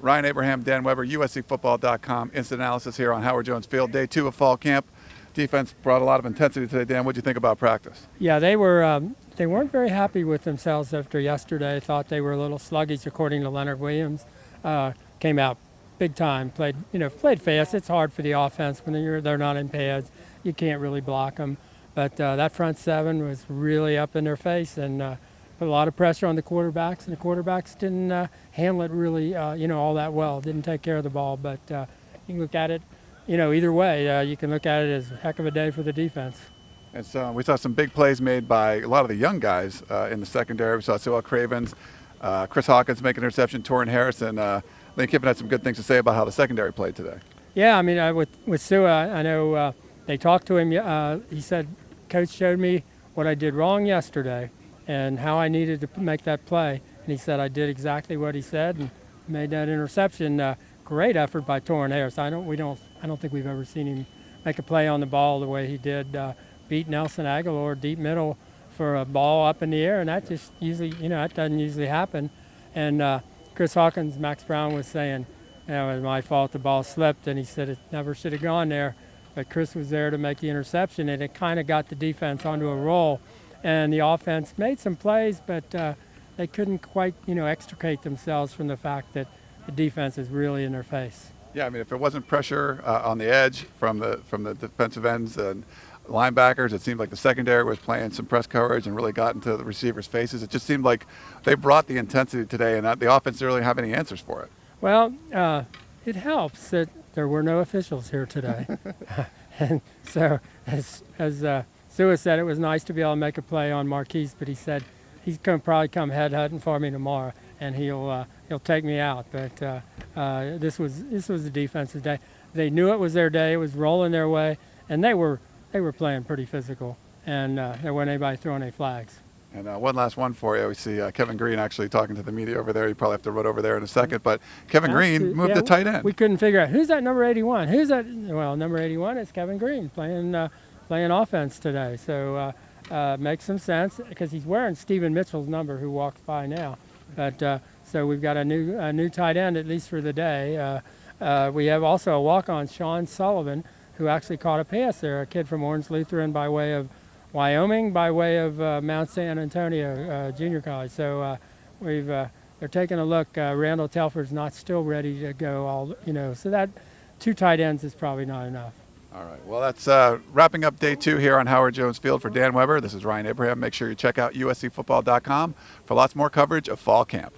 Ryan Abraham, Dan Weber, USCFootball.com. Instant analysis here on Howard Jones Field. Day 2 of fall camp. Defense brought a lot of intensity today. Dan, what did you think about practice? Yeah, they weren't very happy with themselves after yesterday. Thought they were a little sluggish, according to Leonard Williams. Came out big time. Played fast. It's hard for the offense when they're not in pads. You can't really block them. But that front seven was really up in their face and put a lot of pressure on the quarterbacks. And the quarterbacks didn't handle it really, all that well. Didn't take care of the ball. But you can look at it, either way. You can look at it as a heck of a day for the defense. And so we saw some big plays made by a lot of the young guys in the secondary. We saw Sewell Cravens, Chris Hawkins make an interception, Torrin Harrison. Lane Kiffin had some good things to say about how the secondary played today. Yeah, I mean, with Sewell, I know they talked to him. He said, Coach showed me what I did wrong yesterday and how I needed to make that play. And he said I did exactly what he said and made that interception. Great effort by Torrin Harris. I don't think we've ever seen him make a play on the ball the way he did. Beat Nelson Aguilar deep middle for a ball up in the air, and that just usually, that doesn't usually happen. And Chris Hawkins, Max Brown was saying, it was my fault the ball slipped, and he said it never should have gone there. But Chris was there to make the interception, and it kind of got the defense onto a roll. And the offense made some plays, but they couldn't quite, extricate themselves from the fact that the defense is really in their face. Yeah, I mean, if it wasn't pressure on the edge from the defensive ends and linebackers, it seemed like the secondary was playing some press coverage and really got into the receivers' faces. It just seemed like they brought the intensity today, and the offense didn't really have any answers for it. Well, it helps that there were no officials here today. And so, as Sewell said, it was nice to be able to make a play on Marquise, but he said he's going to probably come head hunting for me tomorrow, and he'll take me out. But this was the defensive day. They knew it was their day. It was rolling their way, and they were playing pretty physical, and there wasn't anybody throwing any flags. And one last one for you. We see Kevin Green actually talking to the media over there. You probably have to run over there in a second. But Kevin Green moved to tight end. We couldn't figure out, who's that number 81? Who's that? Well, number 81 is Kevin Green playing offense today. So makes some sense because he's wearing Stephen Mitchell's number, who walks by now. But so we've got a new tight end, at least for the day. We have also a walk-on, Sean Sullivan, who actually caught a pass there, a kid from Orange Lutheran by way of Wyoming, by way of Mount San Antonio Junior College. So they're taking a look. Randall Telford's not still ready to go. So that 2 tight ends is probably not enough. All right. Well, that's wrapping up day 2 here on Howard Jones Field for Dan Weber. This is Ryan Abraham. Make sure you check out USCFootball.com for lots more coverage of fall camp.